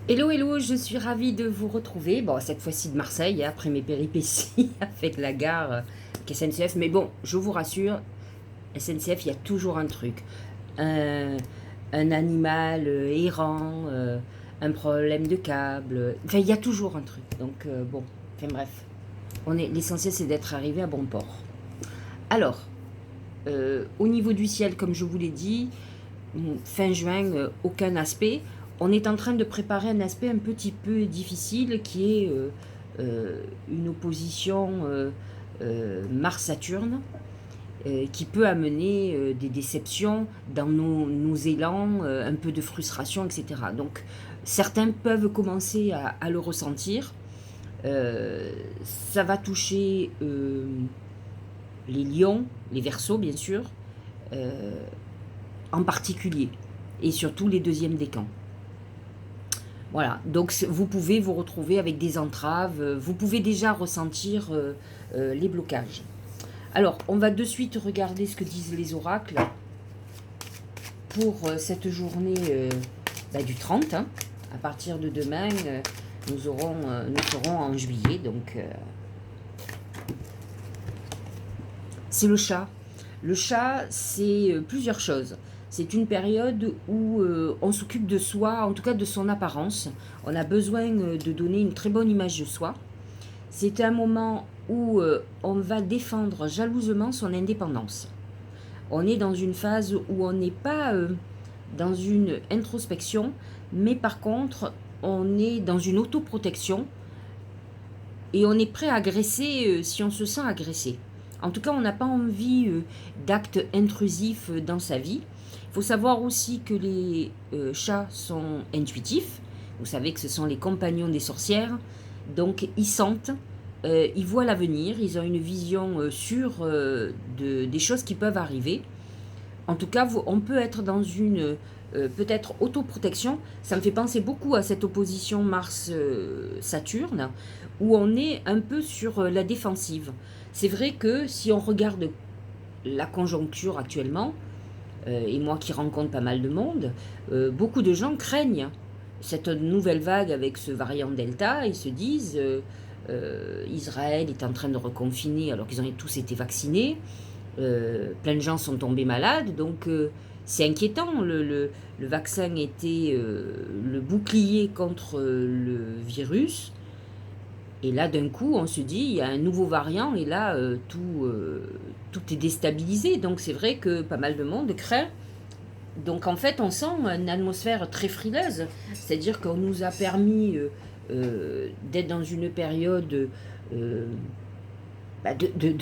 Hello, hello, je suis ravie de vous retrouver. Bon, cette fois-ci de Marseille, hein, après mes péripéties avec la gare, avec SNCF. Mais bon, je vous rassure, SNCF, il y a toujours un truc. Un, un animal errant, un problème de câble. Enfin, il y a toujours un truc. Donc, bon, enfin bref. L'essentiel, c'est d'être arrivé à bon port. Alors, au niveau du ciel, comme je vous l'ai dit, fin juin, aucun aspect. On est en train de préparer un aspect un petit peu difficile qui est une opposition Mars-Saturne qui peut amener des déceptions dans nos élans, un peu de frustration, etc. Donc certains peuvent commencer à le ressentir. Ça va toucher les lions, les versos bien sûr, euh, en particulier, et surtout les deuxièmes décans. Voilà, donc vous pouvez vous retrouver avec des entraves, vous pouvez déjà ressentir les blocages. Alors, on va de suite regarder ce que disent les oracles pour cette journée du 30. Hein. À partir de demain, nous serons en juillet, donc c'est le chat. Le chat, c'est plusieurs choses. C'est une période où on s'occupe de soi, en tout cas de son apparence. On a besoin de donner une très bonne image de soi. C'est un moment où on va défendre jalousement son indépendance. On est dans une phase où on n'est pas dans une introspection, mais par contre, on est dans une autoprotection et on est prêt à agresser si on se sent agressé. En tout cas, on n'a pas envie d'actes intrusifs dans sa vie. Il faut savoir aussi que les chats sont intuitifs. Vous savez que ce sont les compagnons des sorcières. Donc, ils sentent, ils voient l'avenir, ils ont une vision sûre des choses qui peuvent arriver. En tout cas, on peut être dans une peut-être autoprotection. Ça me fait penser beaucoup à cette opposition Mars-Saturne, où on est un peu sur la défensive. C'est vrai que si on regarde la conjoncture actuellement, et moi qui rencontre pas mal de monde, beaucoup de gens craignent cette nouvelle vague avec ce variant Delta. Ils se disent Israël est en train de reconfiner alors qu'ils ont tous été vaccinés. Plein de gens sont tombés malades, donc c'est inquiétant. Le vaccin était le bouclier contre le virus, et là d'un coup on se dit il y a un nouveau variant, et là tout est déstabilisé. Donc c'est vrai que pas mal de monde craint. Donc en fait on sent une atmosphère très frileuse, c'est-à-dire qu'on nous a permis d'être dans une période de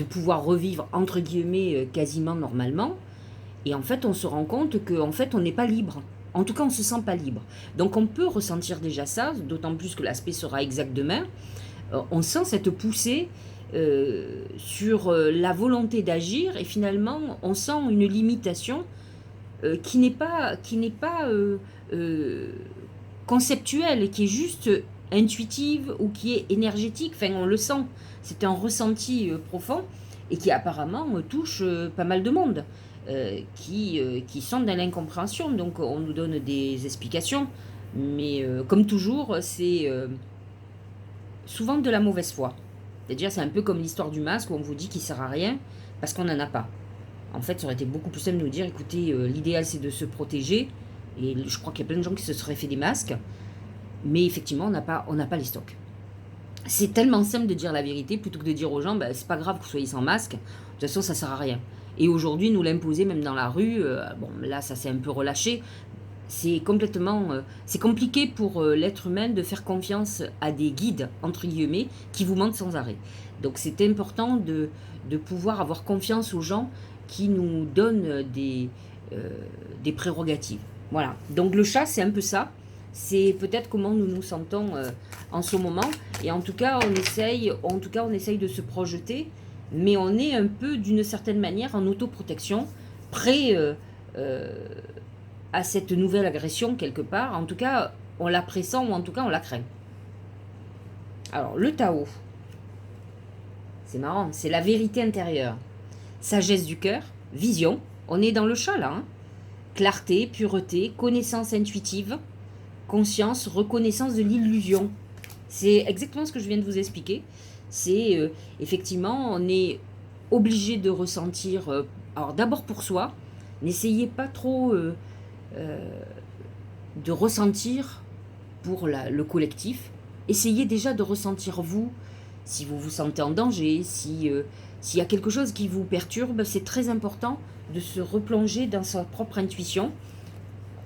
pouvoir revivre entre guillemets quasiment normalement. Et en fait, on se rend compte qu'en fait, on n'est pas libre. En tout cas, on ne se sent pas libre. Donc, on peut ressentir déjà ça, d'autant plus que l'aspect sera exact demain. On sent cette poussée sur la volonté d'agir, et finalement, on sent une limitation qui n'est pas euh, conceptuelle, qui est juste intuitive ou qui est énergétique. Enfin, on le sent. C'est un ressenti profond et qui apparemment touche pas mal de monde qui sont dans l'incompréhension. Donc, on nous donne des explications, mais comme toujours, c'est souvent de la mauvaise foi. C'est-à-dire, c'est un peu comme l'histoire du masque où on vous dit qu'il ne sert à rien parce qu'on n'en a pas. En fait, ça aurait été beaucoup plus simple de nous dire, écoutez, l'idéal c'est de se protéger. Et je crois qu'il y a plein de gens qui se seraient fait des masques. Mais effectivement, on n'a pas les stocks. C'est tellement simple de dire la vérité plutôt que de dire aux gens, bah, c'est pas grave que vous soyez sans masque. De toute façon, ça sert à rien. Et aujourd'hui, nous l'imposer même dans la rue, bon, là, ça s'est un peu relâché. C'est compliqué pour l'être humain de faire confiance à des guides, entre guillemets, qui vous mentent sans arrêt. Donc c'est important de pouvoir avoir confiance aux gens qui nous donnent des prérogatives. Voilà. Donc le chat, c'est un peu ça. C'est peut-être comment nous nous sentons en ce moment. Et en tout cas, on essaye de se projeter, mais on est un peu, d'une certaine manière, en autoprotection, prêt à cette nouvelle agression quelque part. En tout cas, on la pressent ou en tout cas, on la craint. Alors, le Tao, c'est marrant, c'est la vérité intérieure. Sagesse du cœur, vision. On est dans le chat là. Hein. Clarté, pureté, connaissance intuitive. conscience, reconnaissance de l'illusion. C'est exactement ce que je viens de vous expliquer. C'est effectivement, on est obligé de ressentir, alors d'abord pour soi, n'essayez pas trop de ressentir pour le collectif. Essayez déjà de ressentir vous, si vous vous sentez en danger, s'il y a quelque chose qui vous perturbe, c'est très important de se replonger dans sa propre intuition.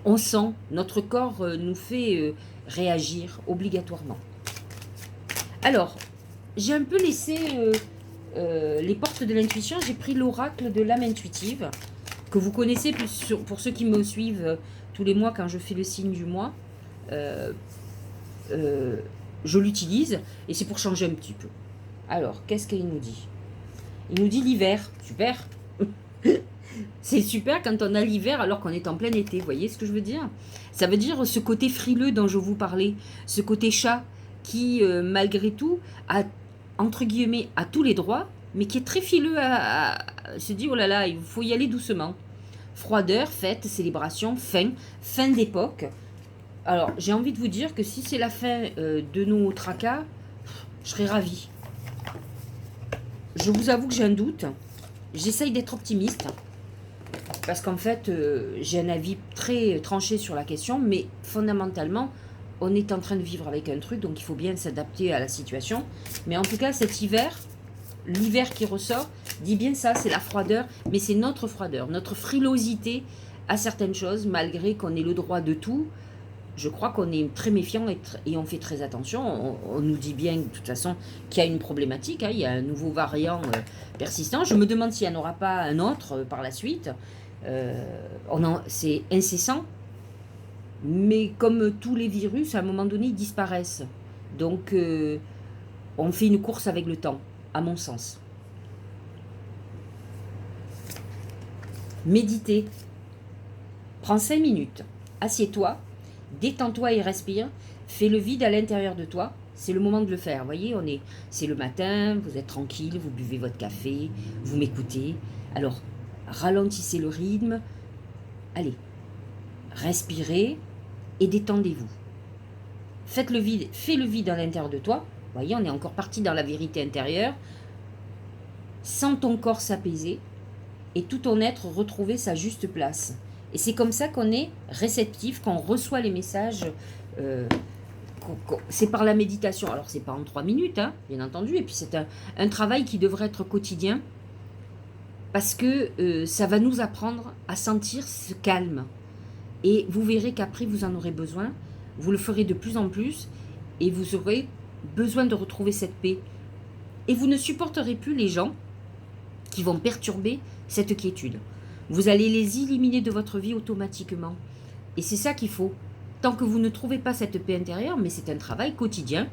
On sent, notre corps nous fait réagir obligatoirement. Alors, j'ai un peu laissé les portes de l'intuition, j'ai pris l'oracle de l'âme intuitive, que vous connaissez pour ceux qui me suivent tous les mois quand je fais le signe du mois. Je l'utilise et c'est pour changer un petit peu. Alors, qu'est-ce qu'il nous dit? Il nous dit l'hiver, super. C'est super quand on a l'hiver alors qu'on est en plein été, vous voyez ce que je veux dire? Ça veut dire ce côté frileux dont je vous parlais, ce côté chat qui, malgré tout, a, entre guillemets, a tous les droits, mais qui est très fileux à se dire, oh là là, il faut y aller doucement. Froideur, fête, célébration, fin d'époque. Alors, j'ai envie de vous dire que si c'est la fin de nos tracas, je serais ravie. Je vous avoue que j'ai un doute. J'essaye d'être optimiste. Parce qu'en fait, j'ai un avis très tranché sur la question, mais fondamentalement, on est en train de vivre avec un truc, donc il faut bien s'adapter à la situation. Mais en tout cas, cet hiver, l'hiver qui ressort, dit bien ça, c'est la froideur, mais c'est notre froideur, notre frilosité à certaines choses, malgré qu'on ait le droit de tout. Je crois qu'on est très méfiant et on fait très attention. On nous dit bien, de toute façon, qu'il y a une problématique. Hein, il y a un nouveau variant persistant. Je me demande s'il n'y en aura pas un autre par la suite. C'est incessant. Mais comme tous les virus, à un moment donné, ils disparaissent. Donc, on fait une course avec le temps, à mon sens. Méditer. Prends 5 minutes. Assieds-toi. Détends-toi et respire. Fais le vide à l'intérieur de toi. C'est le moment de le faire. Vous voyez, c'est le matin, vous êtes tranquille, vous buvez votre café, vous m'écoutez. Alors, ralentissez le rythme. Allez, respirez et détendez-vous. Fais le vide à l'intérieur de toi. Vous voyez, on est encore parti dans la vérité intérieure. Sens ton corps s'apaiser et tout ton être retrouver sa juste place. Et c'est comme ça qu'on est réceptif, qu'on reçoit les messages. C'est par la méditation. Alors, c'est pas en 3 minutes, hein, bien entendu. Et puis, c'est un travail qui devrait être quotidien. Parce que ça va nous apprendre à sentir ce calme. Et vous verrez qu'après, vous en aurez besoin. Vous le ferez de plus en plus. Et vous aurez besoin de retrouver cette paix. Et vous ne supporterez plus les gens qui vont perturber cette quiétude. Vous allez les éliminer de votre vie automatiquement. Et c'est ça qu'il faut. Tant que vous ne trouvez pas cette paix intérieure, mais c'est un travail quotidien,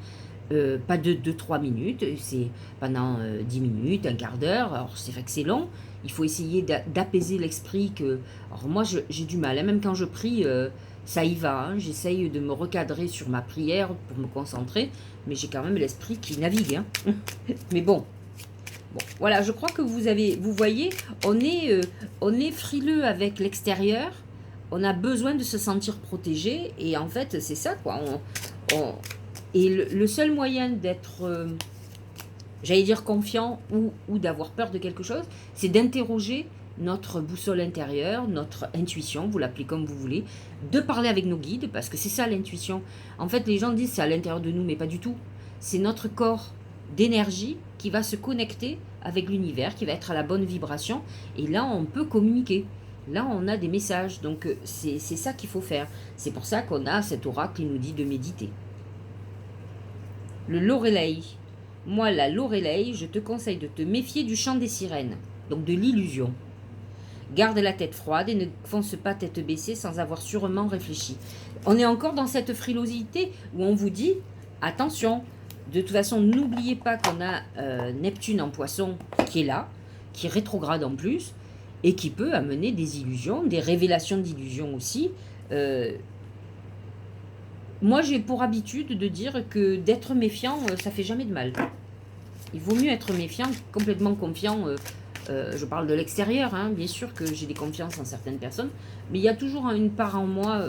pas de 2-3 minutes, c'est pendant 10 minutes, un quart d'heure. Alors c'est vrai que c'est long, il faut essayer d'apaiser l'esprit. Alors moi j'ai du mal, hein, même quand je prie, ça y va. Hein, j'essaye de me recadrer sur ma prière pour me concentrer, mais j'ai quand même l'esprit qui navigue. Hein. Mais bon. Bon, voilà, je crois que vous voyez, on est frileux avec l'extérieur, on a besoin de se sentir protégé, et en fait, c'est ça, quoi. Et le seul moyen d'être, j'allais dire confiant, ou d'avoir peur de quelque chose, c'est d'interroger notre boussole intérieure, notre intuition, vous l'appelez comme vous voulez, de parler avec nos guides, parce que c'est ça l'intuition. En fait, les gens disent c'est à l'intérieur de nous, mais pas du tout. C'est notre corps d'énergie qui va se connecter avec l'univers, qui va être à la bonne vibration, et là on peut communiquer, là on a des messages, donc c'est ça qu'il faut faire. C'est pour ça qu'on a cet oracle qui nous dit de méditer. Le Lorelei. Moi la Lorelei, je te conseille de te méfier du chant des sirènes, donc de l'illusion. Garde la tête froide et ne fonce pas tête baissée sans avoir sûrement réfléchi. On est encore dans cette frilosité où on vous dit attention. De toute façon, n'oubliez pas qu'on a Neptune en poisson qui est là, qui est rétrograde en plus, et qui peut amener des illusions, des révélations d'illusions aussi. Moi, j'ai pour habitude de dire que d'être méfiant, ça fait jamais de mal. Il vaut mieux être méfiant, complètement confiant. Je parle de l'extérieur, hein, bien sûr que j'ai des confiances en certaines personnes, mais il y a toujours une part en moi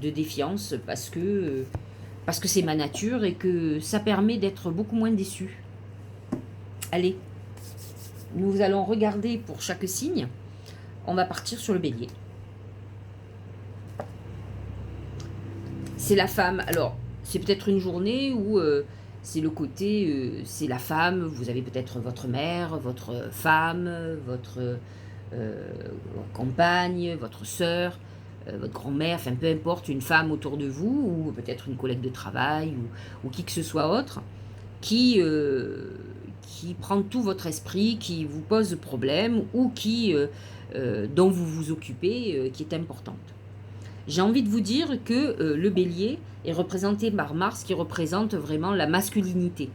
de défiance parce que c'est ma nature et que ça permet d'être beaucoup moins déçu. Allez, nous allons regarder pour chaque signe. On va partir sur le bélier. C'est la femme. Alors, c'est peut-être une journée où c'est le côté, c'est la femme. Vous avez peut-être votre mère, votre femme, votre compagne, votre sœur, votre grand-mère, enfin peu importe, une femme autour de vous, ou peut-être une collègue de travail, ou qui que ce soit autre, qui prend tout votre esprit, qui vous pose problème, ou dont vous vous occupez, qui est importante. J'ai envie de vous dire que le bélier est représenté par Mars, qui représente vraiment la masculinité.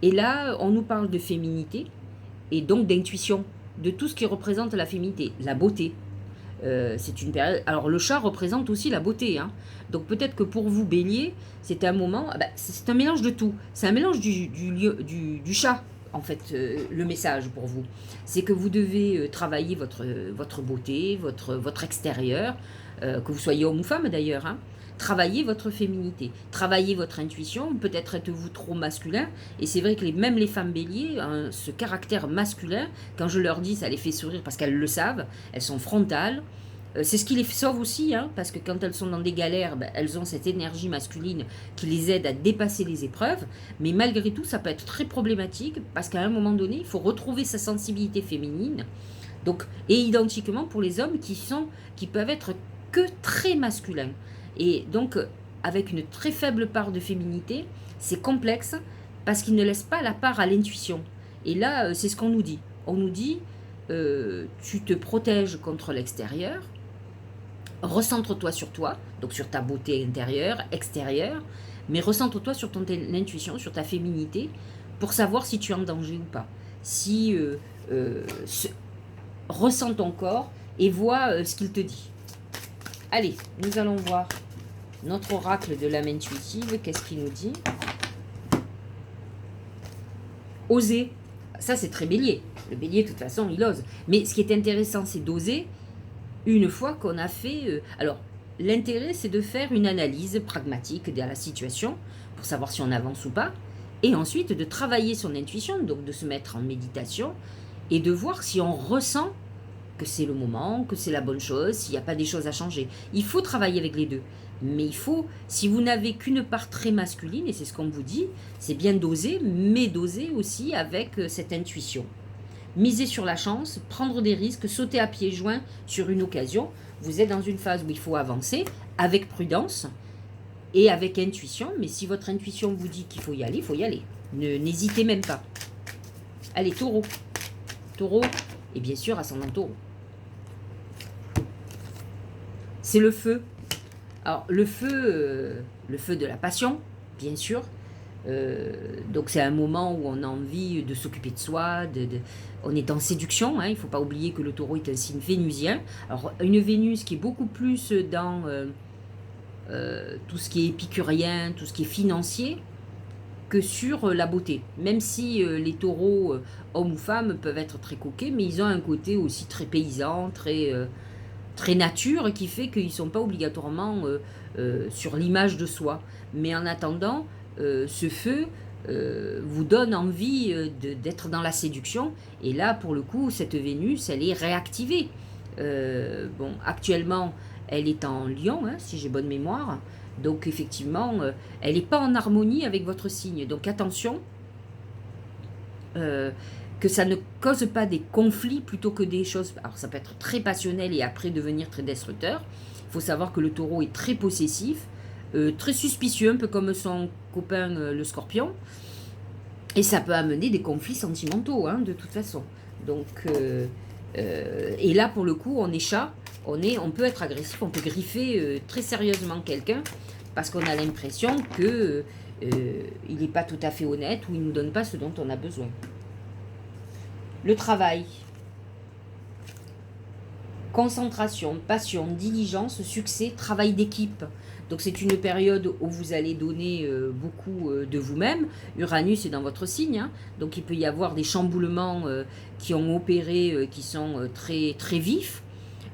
Et là, on nous parle de féminité, et donc d'intuition, de tout ce qui représente la féminité, la beauté. C'est une période. Alors le chat représente aussi la beauté, hein. Donc peut-être que pour vous, bélier, c'est un moment, c'est un mélange de tout. C'est un mélange du chat, en fait, le message pour vous. C'est que vous devez travailler votre beauté, votre extérieur, que vous soyez homme ou femme d'ailleurs, hein. Travaillez votre féminité, travaillez votre intuition, peut-être êtes-vous trop masculin, et c'est vrai que même les femmes béliers, hein, ce caractère masculin, quand je leur dis, ça les fait sourire parce qu'elles le savent, elles sont frontales, c'est ce qui les sauve aussi, hein, parce que quand elles sont dans des galères, elles ont cette énergie masculine qui les aide à dépasser les épreuves, mais malgré tout, ça peut être très problématique, parce qu'à un moment donné, il faut retrouver sa sensibilité féminine, donc, et identiquement pour les hommes qui peuvent être que très masculins. Et donc, avec une très faible part de féminité, c'est complexe parce qu'ils ne laissent pas la part à l'intuition. Et là, c'est ce qu'on nous dit. On nous dit, tu te protèges contre l'extérieur, recentre-toi sur toi, donc sur ta beauté intérieure, extérieure, mais recentre-toi sur ton intuition, sur ta féminité, pour savoir si tu es en danger ou pas. Si ressens ton corps et vois ce qu'il te dit. Allez, nous allons voir notre oracle de l'âme intuitive. Qu'est-ce qu'il nous dit? Oser. Ça, c'est très bélier. Le bélier, de toute façon, il ose. Mais ce qui est intéressant, c'est d'oser une fois qu'on a fait... alors, l'intérêt, c'est de faire une analyse pragmatique de la situation pour savoir si on avance ou pas. Et ensuite, de travailler son intuition, donc de se mettre en méditation et de voir si on ressent que c'est le moment, que c'est la bonne chose, s'il n'y a pas des choses à changer. Il faut travailler avec les deux. Mais il faut, si vous n'avez qu'une part très masculine, et c'est ce qu'on vous dit, c'est bien d'oser, mais d'oser aussi avec cette intuition. Miser sur la chance, prendre des risques, sauter à pieds joints sur une occasion. Vous êtes dans une phase où il faut avancer avec prudence et avec intuition. Mais si votre intuition vous dit qu'il faut y aller, il faut y aller. N'hésitez même pas. Allez, taureau. Taureau, et bien sûr, ascendant taureau. C'est le feu. Alors, le feu de la passion, bien sûr. Donc, c'est un moment où on a envie de s'occuper de soi. On est en séduction. Hein, il ne faut pas oublier que le taureau est un signe vénusien. Alors, une Vénus qui est beaucoup plus dans tout ce qui est épicurien, tout ce qui est financier, que sur la beauté. Même si les taureaux, hommes ou femmes, peuvent être très coquets, mais ils ont un côté aussi très paysan, très nature, qui fait qu'ils ne sont pas obligatoirement sur l'image de soi. Mais en attendant, ce feu vous donne envie d'être dans la séduction. Et là, pour le coup, cette Vénus, elle est réactivée. Bon, actuellement, elle est en Lion, hein, si j'ai bonne mémoire. Donc, effectivement, elle n'est pas en harmonie avec votre signe. Donc, attention, que ça ne cause pas des conflits plutôt que des choses... Alors, ça peut être très passionnel et après devenir très destructeur. Il faut savoir que le taureau est très possessif, très suspicieux, un peu comme son copain le scorpion. Et ça peut amener des conflits sentimentaux, hein, de toute façon. Donc, et là, pour le coup, on est chat, on peut être agressif, on peut griffer très sérieusement quelqu'un parce qu'on a l'impression que il n'est pas tout à fait honnête ou il ne nous donne pas ce dont on a besoin. Le travail. Concentration, passion, diligence, succès, travail d'équipe. Donc c'est une période où vous allez donner beaucoup de vous-même. Uranus est dans votre signe, hein, donc il peut y avoir des chamboulements qui ont opéré, qui sont très, très vifs.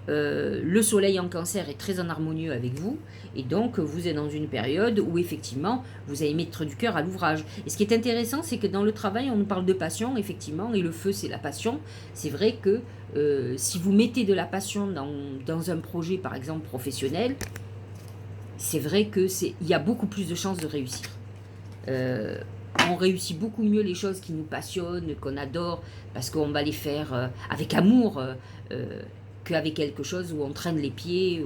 le soleil en cancer est très en harmonieux avec vous, et donc vous êtes dans une période où effectivement vous allez mettre du cœur à l'ouvrage. Et ce qui est intéressant, c'est que dans le travail, on nous parle de passion, effectivement, et le feu c'est la passion. C'est vrai que si vous mettez de la passion dans un projet, par exemple professionnel, c'est vrai qu'il y a beaucoup plus de chances de réussir. On réussit beaucoup mieux les choses qui nous passionnent, qu'on adore, parce qu'on va les faire avec amour, qu'avec quelque chose où on traîne les pieds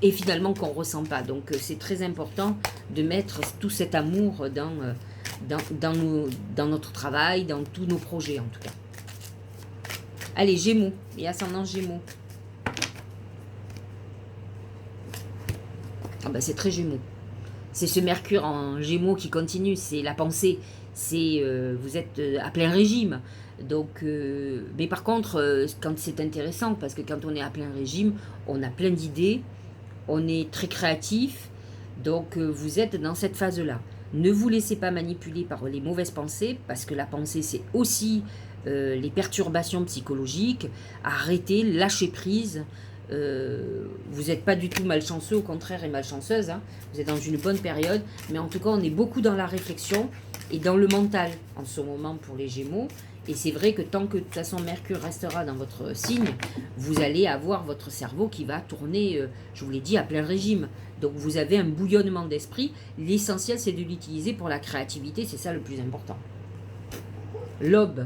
et finalement qu'on ne ressent pas. Donc c'est très important de mettre tout cet amour dans notre travail, dans tous nos projets en tout cas. Allez, Gémeaux et ascendant Gémeaux. Ah ben, c'est très Gémeaux. C'est ce Mercure en Gémeaux qui continue, c'est la pensée, c'est vous êtes à plein régime. Donc, mais par contre, quand c'est intéressant, parce que quand on est à plein régime, on a plein d'idées, on est très créatif, donc vous êtes dans cette phase-là. Ne vous laissez pas manipuler par les mauvaises pensées, parce que la pensée, c'est aussi les perturbations psychologiques. Arrêtez, lâchez prise. Vous n'êtes pas du tout malchanceux, au contraire, et malchanceuse. Hein. Vous êtes dans une bonne période, mais en tout cas, on est beaucoup dans la réflexion et dans le mental en ce moment pour les Gémeaux. Et c'est vrai que tant que de toute façon Mercure restera dans votre signe, vous allez avoir votre cerveau qui va tourner, je vous l'ai dit, à plein régime. Donc vous avez un bouillonnement d'esprit. L'essentiel, c'est de l'utiliser pour la créativité, c'est ça le plus important. L'aube.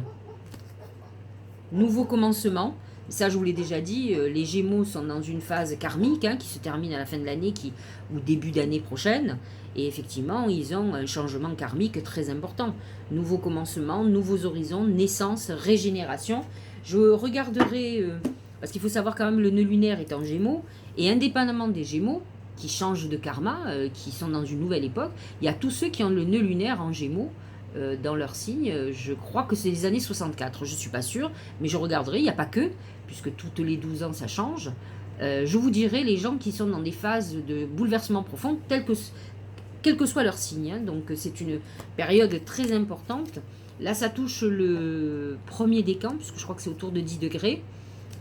Nouveau commencement. Ça, je vous l'ai déjà dit, les Gémeaux sont dans une phase karmique hein, qui se termine à la fin de l'année ou début d'année prochaine. Et effectivement, ils ont un changement karmique très important. Nouveau commencement, nouveaux horizons, naissance, régénération. Je regarderai, parce qu'il faut savoir quand même le nœud lunaire est en Gémeaux, et indépendamment des Gémeaux, qui changent de karma, qui sont dans une nouvelle époque, il y a tous ceux qui ont le nœud lunaire en Gémeaux, dans leur signe, je crois que c'est les années 64, je ne suis pas sûre, mais je regarderai, il n'y a pas que, puisque toutes les 12 ans ça change. Je vous dirai les gens qui sont dans des phases de bouleversement profond, quel que soit leur signe, hein, donc c'est une période très importante. Là ça touche le premier décan, puisque je crois que c'est autour de 10 degrés,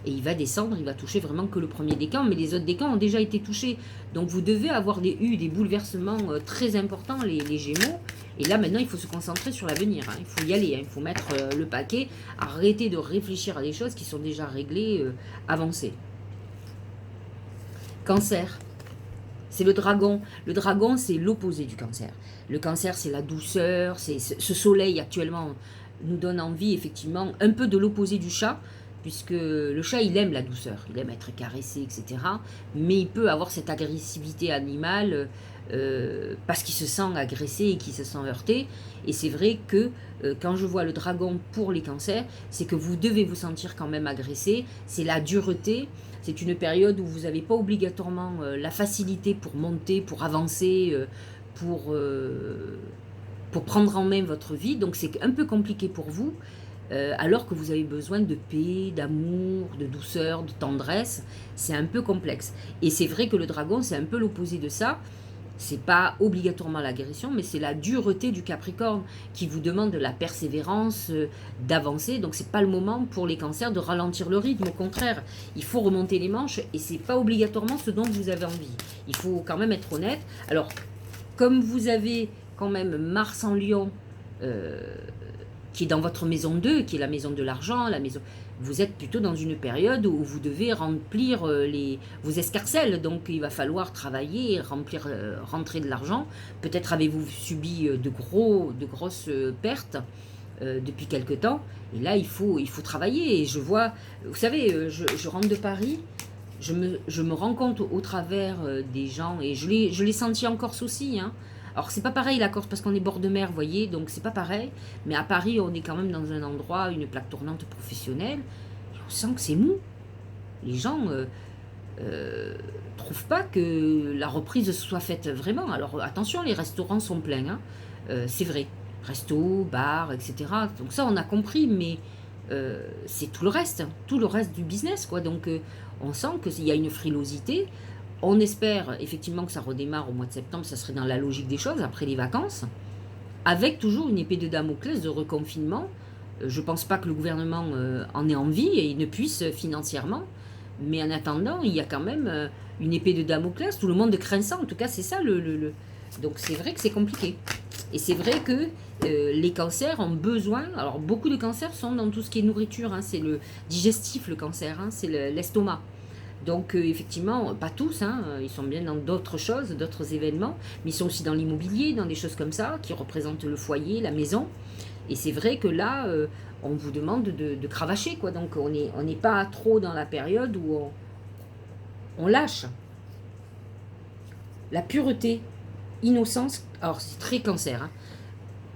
et il va descendre, il va toucher vraiment que le premier décan, mais les autres décans ont déjà été touchés. Donc vous devez avoir eu des bouleversements très importants, les Gémeaux. Et là maintenant il faut se concentrer sur l'avenir, hein. Il faut y aller, hein. Il faut mettre le paquet, arrêter de réfléchir à des choses qui sont déjà réglées, avancer. Cancer, c'est le dragon. Le dragon c'est l'opposé du cancer. Le cancer c'est la douceur, ce soleil actuellement nous donne envie effectivement un peu de l'opposé du chat, puisque le chat, il aime la douceur, il aime être caressé, etc. Mais il peut avoir cette agressivité animale parce qu'il se sent agressé et qu'il se sent heurté. Et c'est vrai que quand je vois le dragon pour les cancers, c'est que vous devez vous sentir quand même agressé. C'est la dureté. C'est une période où vous n'avez pas obligatoirement la facilité pour monter, pour avancer, pour prendre en main votre vie. Donc c'est un peu compliqué pour vous. Alors que vous avez besoin de paix, d'amour, de douceur, de tendresse, c'est un peu complexe. Et c'est vrai que le dragon, c'est un peu l'opposé de ça. C'est pas obligatoirement l'agression, mais c'est la dureté du Capricorne qui vous demande de la persévérance, d'avancer. Donc c'est pas le moment pour les cancers de ralentir le rythme. Au contraire, il faut remonter les manches et c'est pas obligatoirement ce dont vous avez envie. Il faut quand même être honnête. Alors, comme vous avez quand même Mars en Lion, qui est dans votre maison 2, qui est la maison de l'argent, vous êtes plutôt dans une période où vous devez remplir vos escarcelles, donc il va falloir travailler et rentrer de l'argent. Peut-être avez-vous subi de grosses pertes depuis quelque temps, et là il faut travailler. Et je vois, vous savez, je rentre de Paris, je me rends compte au travers des gens, et je l'ai senti en Corse aussi, hein. Alors, c'est pas pareil la Corse parce qu'on est bord de mer, vous voyez, donc c'est pas pareil. Mais à Paris, on est quand même dans un endroit, une plaque tournante professionnelle. Et on sent que c'est mou. Les gens trouvent pas que la reprise soit faite vraiment. Alors, attention, les restaurants sont pleins, hein. C'est vrai. Restos, bars, etc. Donc ça, on a compris, mais c'est tout le reste. Hein, tout le reste du business, quoi. Donc, on sent qu'il y a une frilosité. On espère effectivement que ça redémarre au mois de septembre, ça serait dans la logique des choses, après les vacances, avec toujours une épée de Damoclès de reconfinement. Je ne pense pas que le gouvernement en ait envie et ne puisse financièrement. Mais en attendant, il y a quand même une épée de Damoclès. Tout le monde craint ça. En tout cas, c'est ça Donc c'est vrai que c'est compliqué. Et c'est vrai que les cancers ont besoin... Alors beaucoup de cancers sont dans tout ce qui est nourriture. Hein, c'est le digestif, le cancer. Hein, c'est l'estomac. Donc effectivement, pas tous, hein, ils sont bien dans d'autres choses, d'autres événements, mais ils sont aussi dans l'immobilier, dans des choses comme ça, qui représentent le foyer, la maison. Et c'est vrai que là, on vous demande de cravacher, quoi. Donc on n'est pas trop dans la période où on lâche. La pureté, innocence, alors c'est très cancer, hein.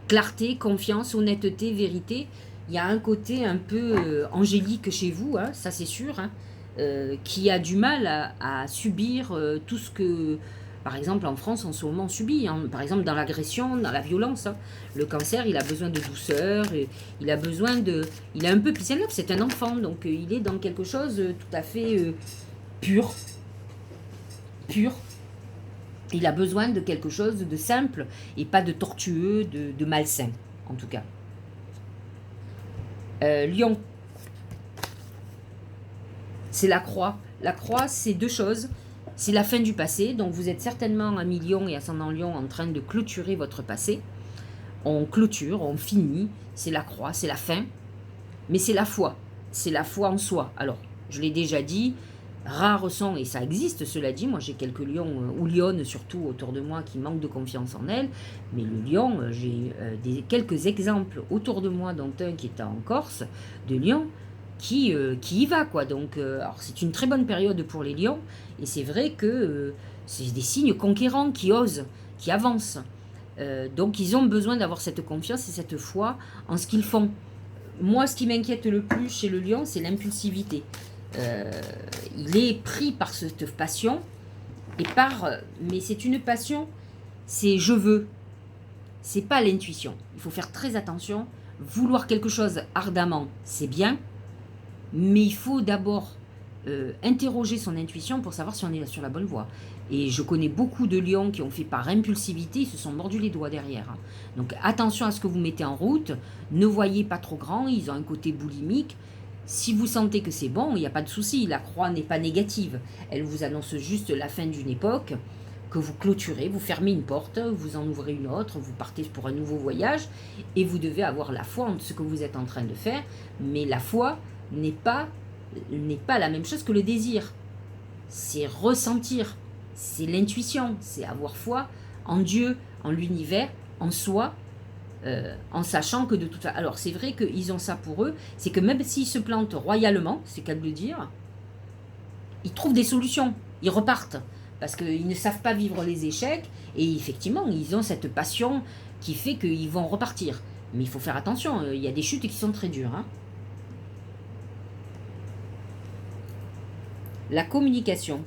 Clarté, confiance, honnêteté, vérité. Il y a un côté un peu angélique chez vous, hein, ça c'est sûr, hein. Qui a du mal à subir tout ce que, par exemple, en France, en ce moment, on subit. Hein. Par exemple, dans l'agression, dans la violence. Hein. Le cancer, il a besoin de douceur, et il a besoin de... Il a un peu pissé neuf, c'est un enfant, donc il est dans quelque chose tout à fait pur. Pur. Il a besoin de quelque chose de simple, et pas de tortueux, de malsain, en tout cas. Lion. C'est la croix. La croix, c'est deux choses. C'est la fin du passé. Donc, vous êtes certainement à Lion et ascendant Lion en train de clôturer votre passé. On clôture, on finit. C'est la croix, c'est la fin. Mais c'est la foi. C'est la foi en soi. Alors, je l'ai déjà dit, rares sont, et ça existe, cela dit, moi j'ai quelques lions, ou lionnes surtout autour de moi qui manquent de confiance en elles. Mais le lion, j'ai quelques exemples autour de moi, dont un qui est en Corse, de lion, qui y va, quoi. Donc, alors c'est une très bonne période pour les lions, et c'est vrai que c'est des signes conquérants qui osent, qui avancent. Donc ils ont besoin d'avoir cette confiance et cette foi en ce qu'ils font. Moi, ce qui m'inquiète le plus chez le lion, c'est l'impulsivité. Il est pris par cette passion, mais c'est une passion, c'est je veux, c'est pas l'intuition. Il faut faire très attention. Vouloir quelque chose ardemment, c'est bien, mais il faut d'abord interroger son intuition pour savoir si on est sur la bonne voie. Et je connais beaucoup de lions qui ont fait par impulsivité, ils se sont mordus les doigts derrière. Donc attention à ce que vous mettez en route, ne voyez pas trop grand, ils ont un côté boulimique. Si vous sentez que c'est bon, il n'y a pas de souci, la croix n'est pas négative. Elle vous annonce juste la fin d'une époque, que vous clôturez, vous fermez une porte, vous en ouvrez une autre, vous partez pour un nouveau voyage, et vous devez avoir la foi en ce que vous êtes en train de faire, mais la foi n'est pas la même chose que le désir. C'est ressentir, c'est l'intuition, c'est avoir foi en Dieu, en l'univers, en soi, en sachant que de toute façon... Alors c'est vrai qu'ils ont ça pour eux, c'est que même s'ils se plantent royalement, c'est qu'à le dire, ils trouvent des solutions, ils repartent, parce qu'ils ne savent pas vivre les échecs, et effectivement, ils ont cette passion qui fait qu'ils vont repartir. Mais il faut faire attention, il y a des chutes qui sont très dures, hein. La communication.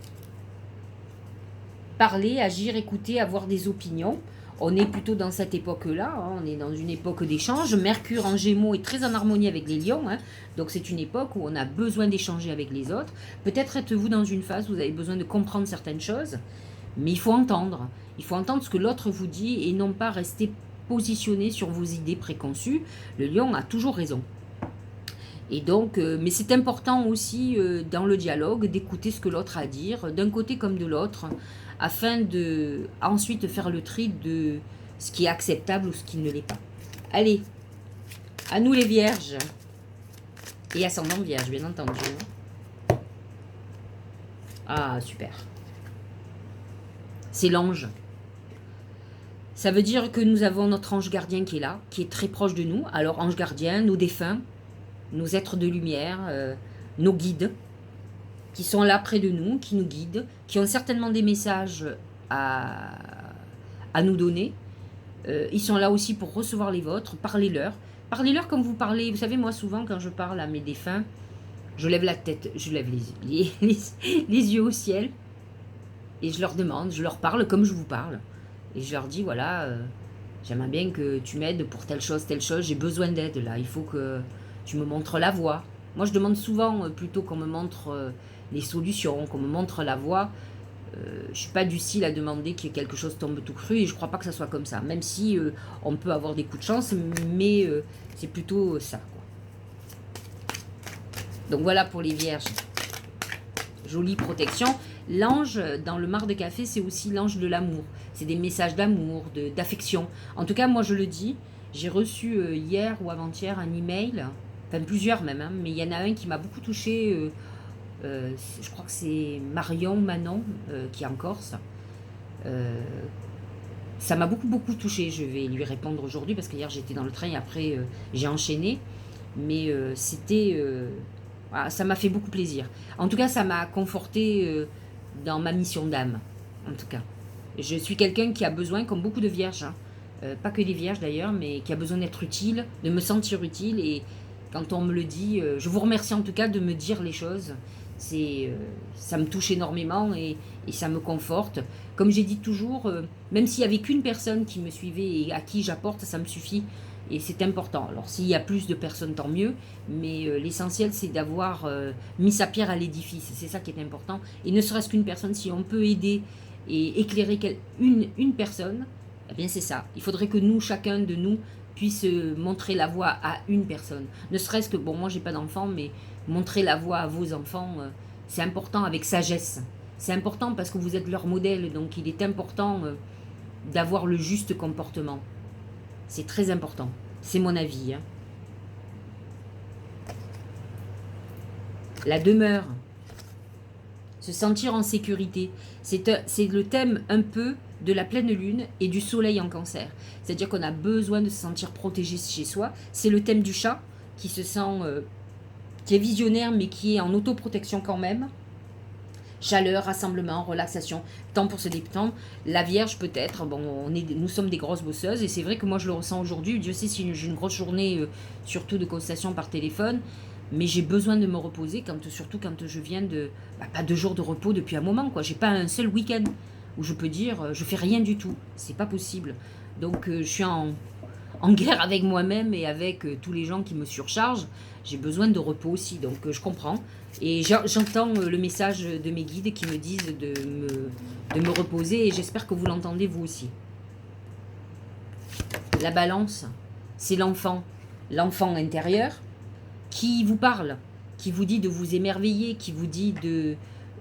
Parler, agir, écouter, avoir des opinions. On est plutôt dans cette époque-là, hein, on est dans une époque d'échange. Mercure en Gémeaux est très en harmonie avec les lions, hein, donc c'est une époque où on a besoin d'échanger avec les autres. Peut-être êtes-vous dans une phase où vous avez besoin de comprendre certaines choses, mais il faut entendre. Il faut entendre ce que l'autre vous dit et non pas rester positionné sur vos idées préconçues. Le lion a toujours raison. Et donc, mais c'est important aussi dans le dialogue d'écouter ce que l'autre a à dire, d'un côté comme de l'autre, afin de ensuite faire le tri de ce qui est acceptable ou ce qui ne l'est pas. Allez, à nous les vierges, et ascendant vierge, bien entendu. Ah, super. C'est l'ange. Ça veut dire que nous avons notre ange gardien qui est là, qui est très proche de nous. Alors, ange gardien, nos défunts, nos êtres de lumière, nos guides, qui sont là près de nous, qui nous guident, qui ont certainement des messages à nous donner. Ils sont là aussi pour recevoir les vôtres, parlez-leur. Parlez-leur comme vous parlez. Vous savez, moi, souvent, quand je parle à mes défunts, je lève la tête, je lève les yeux au ciel, et je leur demande, je leur parle comme je vous parle. Et je leur dis, voilà, j'aimerais bien que tu m'aides pour telle chose, j'ai besoin d'aide, là, il faut que tu me montres la voie. Moi, je demande souvent plutôt qu'on me montre les solutions, qu'on me montre la voie. Je ne suis pas du style à demander que quelque chose tombe tout cru, et je ne crois pas que ça soit comme ça. Même si on peut avoir des coups de chance, mais c'est plutôt ça, quoi. Donc voilà pour les vierges. jolie protection. L'ange, dans le mar de café, c'est aussi l'ange de l'amour. C'est des messages d'amour, d'affection. En tout cas, moi je le dis, j'ai reçu hier ou avant-hier un email, enfin plusieurs même, hein, mais il y en a un qui m'a beaucoup touché. Je crois que c'est Marion Manon qui est en Corse. Ça m'a beaucoup touché. Je vais lui répondre aujourd'hui parce que hier j'étais dans le train et après j'ai enchaîné. Mais voilà, ça m'a fait beaucoup plaisir. En tout cas, ça m'a conforté dans ma mission d'âme. En tout cas, je suis quelqu'un qui a besoin, comme beaucoup de vierges, hein, pas que des vierges d'ailleurs, mais qui a besoin d'être utile, de me sentir utile. Et quand on me le dit, je vous remercie en tout cas de me dire les choses. Ça me touche énormément et ça me conforte. Comme j'ai dit toujours, même s'il n'y avait qu'une personne qui me suivait et à qui j'apporte, ça me suffit. Et c'est important. Alors s'il y a plus de personnes, tant mieux. Mais l'essentiel, c'est d'avoir mis sa pierre à l'édifice. C'est ça qui est important. Et ne serait-ce qu'une personne, si on peut aider et éclairer une personne, eh bien c'est ça. Il faudrait que nous, chacun de nous, puisse montrer la voie à une personne. Ne serait-ce que, bon, moi j'ai pas d'enfant, mais montrer la voie à vos enfants, c'est important avec sagesse. C'est important parce que vous êtes leur modèle, donc il est important d'avoir le juste comportement. C'est très important. C'est mon avis. Hein. La demeure. Se sentir en sécurité. C'est le thème un peu de la pleine lune et du soleil en cancer. C'est-à-dire qu'on a besoin de se sentir protégé chez soi. C'est le thème du chat qui se sent, qui est visionnaire mais qui est en autoprotection quand même. Chaleur, rassemblement, relaxation, temps pour se détendre. La Vierge peut-être, bon, nous sommes des grosses bosseuses et c'est vrai que moi je le ressens aujourd'hui. Dieu sait si j'ai une grosse journée, surtout de consultation par téléphone, mais j'ai besoin de me reposer, surtout quand je viens de, pas 2 jours de repos depuis un moment, quoi. J'ai pas un seul week-end où je peux dire je fais rien du tout, c'est pas possible. Donc je suis en guerre avec moi-même et avec tous les gens qui me surchargent. J'ai besoin de repos aussi, donc je comprends. Et j'entends le message de mes guides qui me disent de me reposer et j'espère que vous l'entendez vous aussi. La balance, c'est l'enfant intérieur qui vous parle, qui vous dit de vous émerveiller, qui vous dit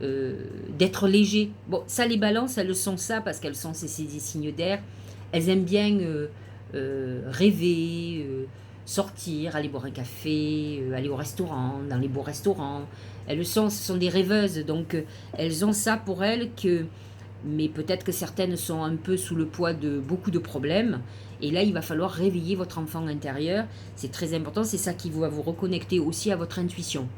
d'être léger. Bon, ça, les balances, elles sont ça parce qu'elles sont ces signes d'air. Elles aiment bien rêver, sortir, aller boire un café, aller au restaurant, dans les beaux restaurants. Ce sont des rêveuses, donc elles ont ça pour elles mais peut-être que certaines sont un peu sous le poids de beaucoup de problèmes. Et là, il va falloir réveiller votre enfant intérieur. C'est très important, c'est ça qui va vous reconnecter aussi à votre intuition.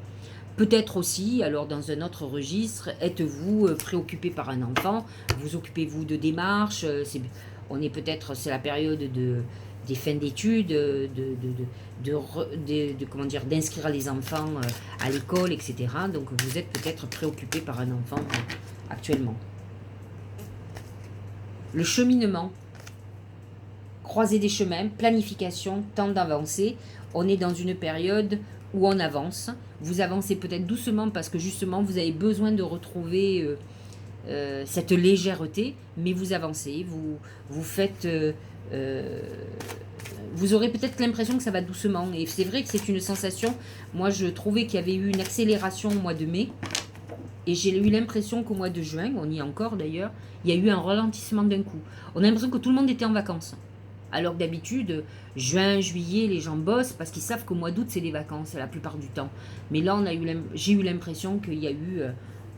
Peut-être aussi, alors dans un autre registre, êtes-vous préoccupé par un enfant, vous occupez-vous de démarches, c'est la période des fins d'études, comment dire, d'inscrire les enfants à l'école, etc. Donc vous êtes peut-être préoccupé par un enfant actuellement. Le cheminement, croiser des chemins, planification, temps d'avancer. On est dans une période où on avance. Vous avancez peut-être doucement parce que justement vous avez besoin de retrouver cette légèreté, mais vous avancez, vous faites... vous aurez peut-être l'impression que ça va doucement. Et c'est vrai que c'est une sensation. Moi, je trouvais qu'il y avait eu une accélération au mois de mai. Et j'ai eu l'impression qu'au mois de juin, on y est encore d'ailleurs, il y a eu un ralentissement d'un coup. On a l'impression que tout le monde était en vacances. Alors que d'habitude, juin, juillet, les gens bossent parce qu'ils savent qu'au mois d'août, c'est des vacances la plupart du temps. Mais là, j'ai eu l'impression qu'il y a eu,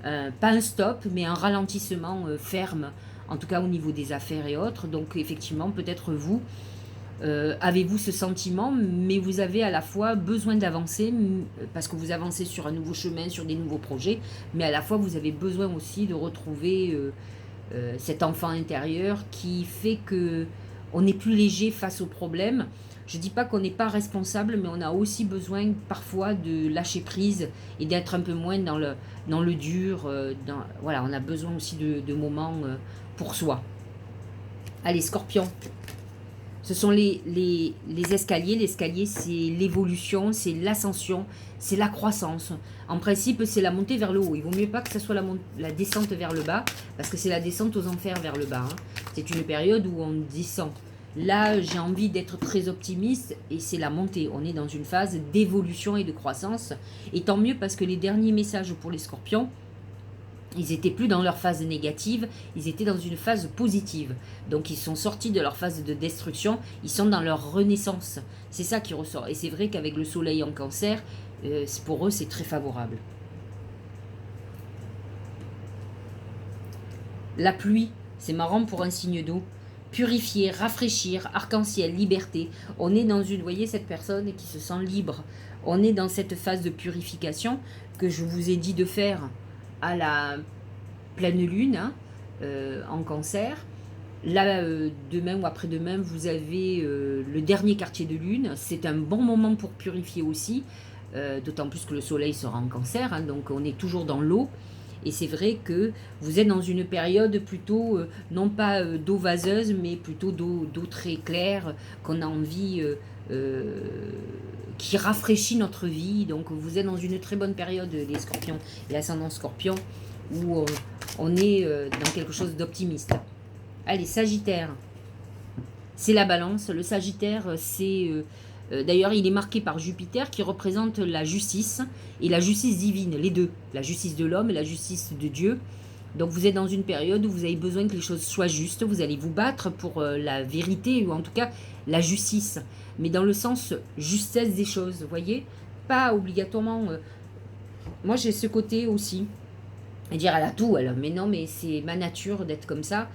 pas un stop, mais un ralentissement ferme, en tout cas au niveau des affaires et autres. Donc effectivement, peut-être vous, avez-vous ce sentiment, mais vous avez à la fois besoin d'avancer, parce que vous avancez sur un nouveau chemin, sur des nouveaux projets, mais à la fois vous avez besoin aussi de retrouver cet enfant intérieur qui fait que on est plus léger face aux problèmes. Je ne dis pas qu'on n'est pas responsable, mais on a aussi besoin parfois de lâcher prise et d'être un peu moins dans le dur. Voilà, on a besoin aussi de moments pour soi. Allez, Scorpion. Ce sont les escaliers. L'escalier, c'est l'évolution, c'est l'ascension, c'est la croissance. En principe, c'est la montée vers le haut. Il vaut mieux pas que ce soit la descente vers le bas, parce que c'est la descente aux enfers vers le bas. Hein. C'est une période où on descend. Là, j'ai envie d'être très optimiste, et c'est la montée. On est dans une phase d'évolution et de croissance. Et tant mieux, parce que les derniers messages pour les Scorpions, Ils n'étaient plus dans leur phase négative, ils étaient dans une phase positive. Donc ils sont sortis de leur phase de destruction, ils sont dans leur renaissance. C'est ça qui ressort. Et c'est vrai qu'avec le soleil en cancer, pour eux c'est très favorable. La pluie, c'est marrant pour un signe d'eau. Purifier, rafraîchir, arc-en-ciel, liberté. On est dans une, vous voyez cette personne qui se sent libre. On est dans cette phase de purification que je vous ai dit de faire à la pleine lune hein, en cancer. Là, demain ou après-demain, vous avez le dernier quartier de lune. C'est un bon moment pour purifier aussi, d'autant plus que le soleil sera en cancer, hein, donc on est toujours dans l'eau. Et c'est vrai que vous êtes dans une période plutôt, non pas d'eau vaseuse, mais plutôt d'eau très claire, qu'on a envie, qui rafraîchit notre vie. Donc vous êtes dans une très bonne période, les scorpions et ascendants scorpions, où on est dans quelque chose d'optimiste. Allez, Sagittaire, c'est la balance. Le Sagittaire, c'est... d'ailleurs, il est marqué par Jupiter qui représente la justice et la justice divine, les deux. La justice de l'homme et la justice de Dieu. Donc vous êtes dans une période où vous avez besoin que les choses soient justes. Vous allez vous battre pour la vérité ou en tout cas la justice. Mais dans le sens justesse des choses, vous voyez. Pas obligatoirement... moi j'ai ce côté aussi. Et dire elle a tout, elle. Mais non, mais c'est ma nature d'être comme ça.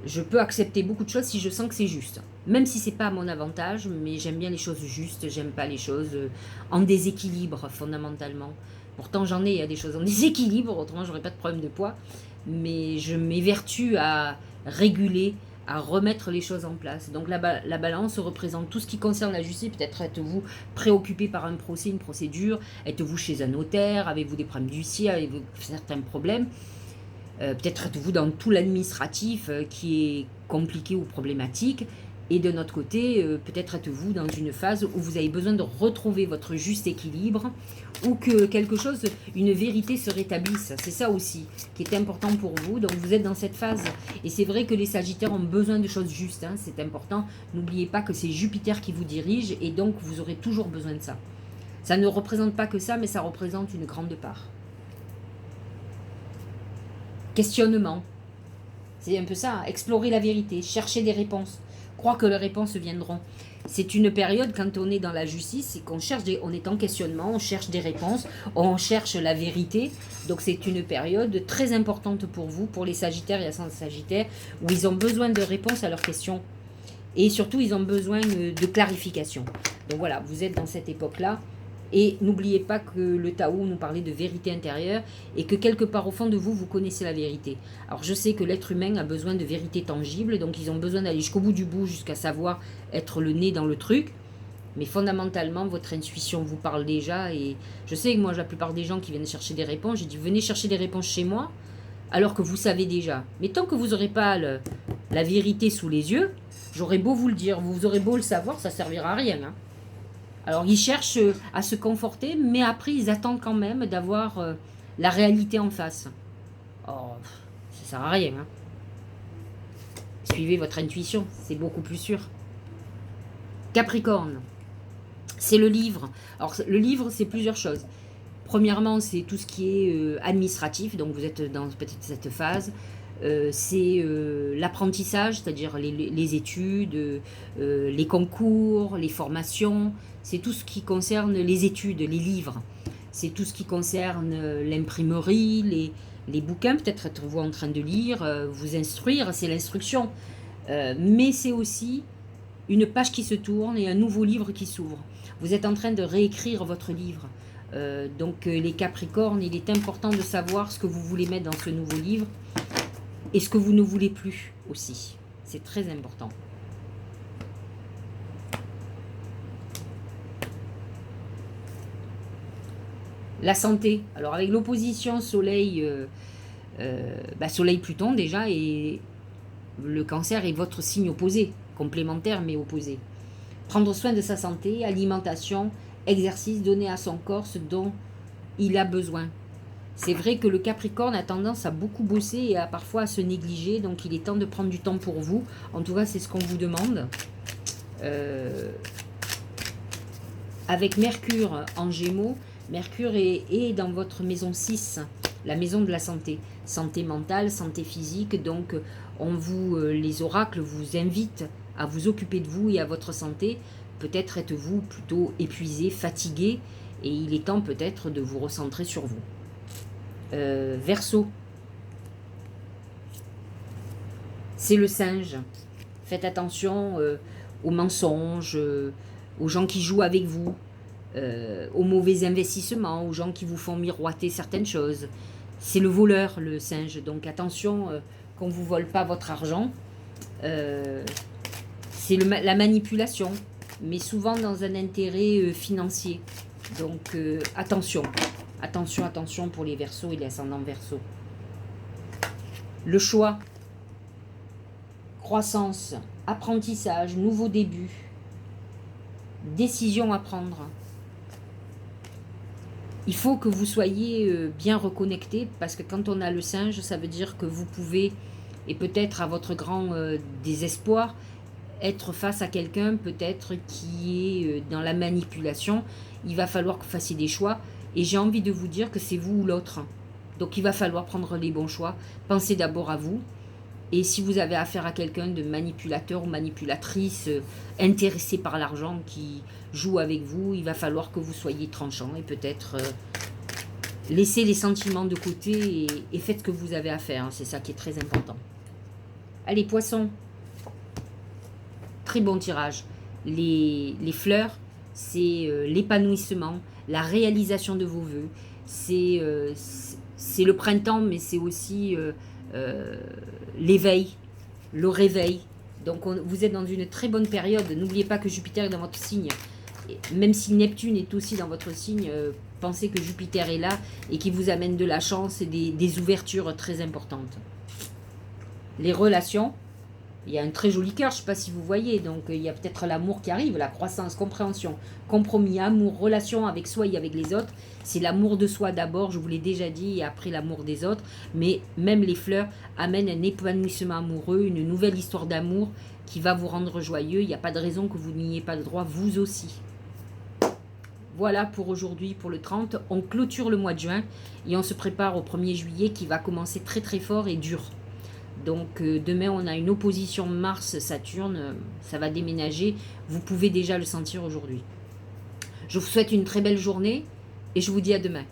Je peux accepter beaucoup de choses si je sens que c'est juste. Même si c'est pas à mon avantage, mais j'aime bien les choses justes, j'aime pas les choses en déséquilibre fondamentalement. Pourtant j'en ai, il y a des choses en déséquilibre, autrement j'aurais pas de problème de poids. Mais je m'évertue à réguler, à remettre les choses en place. Donc la balance représente tout ce qui concerne la justice. Peut-être êtes-vous préoccupé par un procès, une procédure, êtes-vous chez un notaire, avez-vous des problèmes d'huissier, avez-vous certains problèmes. Peut-être êtes-vous dans tout l'administratif qui est compliqué ou problématique. Et de notre côté, peut-être êtes-vous dans une phase où vous avez besoin de retrouver votre juste équilibre ou que quelque chose, une vérité se rétablisse. C'est ça aussi qui est important pour vous. Donc vous êtes dans cette phase. Et c'est vrai que les Sagittaires ont besoin de choses justes. Hein, c'est important. N'oubliez pas que c'est Jupiter qui vous dirige et donc vous aurez toujours besoin de ça. Ça ne représente pas que ça, mais ça représente une grande part. Questionnement. C'est un peu ça, hein. Explorer la vérité, chercher des réponses, croire que les réponses viendront. C'est une période quand on est dans la justice et qu'on cherche on est en questionnement, on cherche des réponses, on cherche la vérité. Donc c'est une période très importante pour vous, pour les Sagittaires et ascendants Sagittaires, où ils ont besoin de réponses à leurs questions. Et surtout, ils ont besoin de clarification. Donc voilà, vous êtes dans cette époque-là. Et n'oubliez pas que le Tao nous parlait de vérité intérieure et que quelque part au fond de vous, vous connaissez la vérité. Alors je sais que l'être humain a besoin de vérité tangible, donc ils ont besoin d'aller jusqu'au bout du bout, jusqu'à savoir être le nez dans le truc. Mais fondamentalement, votre intuition vous parle déjà. Et je sais que moi, la plupart des gens qui viennent chercher des réponses, j'ai dit venez chercher des réponses chez moi, alors que vous savez déjà. Mais tant que vous n'aurez pas la vérité sous les yeux, j'aurais beau vous le dire, vous aurez beau le savoir, ça ne servira à rien, hein. Alors, ils cherchent à se conforter, mais après, ils attendent quand même d'avoir la réalité en face. Oh, ça sert à rien. Hein. Suivez votre intuition, c'est beaucoup plus sûr. Capricorne, c'est le livre. Alors, le livre, c'est plusieurs choses. Premièrement, c'est tout ce qui est administratif, donc vous êtes dans peut-être cette phase. C'est l'apprentissage, c'est-à-dire les études, les concours, les formations. C'est tout ce qui concerne les études, les livres. C'est tout ce qui concerne l'imprimerie, les bouquins. Peut-être êtes-vous en train de lire, vous instruire, c'est l'instruction. Mais c'est aussi une page qui se tourne et un nouveau livre qui s'ouvre. Vous êtes en train de réécrire votre livre. Donc les Capricornes, il est important de savoir ce que vous voulez mettre dans ce nouveau livre et ce que vous ne voulez plus aussi. C'est très important. La santé. Alors avec l'opposition Soleil, Soleil-Pluton déjà, et le Cancer est votre signe opposé, complémentaire mais opposé. Prendre soin de sa santé, alimentation, exercice, donner à son corps ce dont il a besoin. C'est vrai que le Capricorne a tendance à beaucoup bosser et à parfois à se négliger, donc il est temps de prendre du temps pour vous. En tout cas, c'est ce qu'on vous demande. Avec Mercure en Gémeaux, Mercure est dans votre maison 6, la maison de la santé. Santé mentale, santé physique, donc les oracles vous invitent à vous occuper de vous et à votre santé. Peut-être êtes-vous plutôt épuisé, fatigué, et il est temps peut-être de vous recentrer sur vous. Verseau, c'est le singe. Faites attention aux mensonges, aux gens qui jouent avec vous, aux mauvais investissements, aux gens qui vous font miroiter certaines choses. C'est le voleur, le singe, donc attention qu'on ne vous vole pas votre argent. C'est la manipulation, mais souvent dans un intérêt financier. Donc attention, attention, attention pour les Verseaux et les ascendants Verseaux. Le choix, croissance, apprentissage, nouveau début, décision à prendre. Il faut que vous soyez bien reconnecté, parce que quand on a le singe, ça veut dire que vous pouvez, et peut-être à votre grand désespoir, être face à quelqu'un peut-être qui est dans la manipulation. Il va falloir que vous fassiez des choix, et j'ai envie de vous dire que c'est vous ou l'autre. Donc il va falloir prendre les bons choix. Pensez d'abord à vous. Et si vous avez affaire à quelqu'un de manipulateur ou manipulatrice, intéressé par l'argent, qui joue avec vous, il va falloir que vous soyez tranchant et peut-être laissez les sentiments de côté et faites ce que vous avez à faire. C'est ça qui est très important. Allez, poissons. Très bon tirage. Les fleurs, c'est l'épanouissement, la réalisation de vos vœux. C'est le printemps, mais c'est aussi l'éveil, le réveil. Donc vous êtes dans une très bonne période. N'oubliez pas que Jupiter est dans votre signe. Et même si Neptune est aussi dans votre signe, pensez que Jupiter est là et qui vous amène de la chance et des ouvertures très importantes. Les relations, il y a un très joli cœur, je ne sais pas si vous voyez, donc il y a peut-être l'amour qui arrive, la croissance, compréhension, compromis, amour, relation avec soi et avec les autres. C'est l'amour de soi d'abord, je vous l'ai déjà dit, et après l'amour des autres. Mais même les fleurs amènent un épanouissement amoureux, une nouvelle histoire d'amour qui va vous rendre joyeux. Il n'y a pas de raison que vous n'ayez pas le droit, vous aussi. Voilà pour aujourd'hui, pour le 30. On clôture le mois de juin et on se prépare au 1er juillet qui va commencer très très fort et dur. Donc demain, on a une opposition Mars-Saturne, ça va déménager. Vous pouvez déjà le sentir aujourd'hui. Je vous souhaite une très belle journée et je vous dis à demain.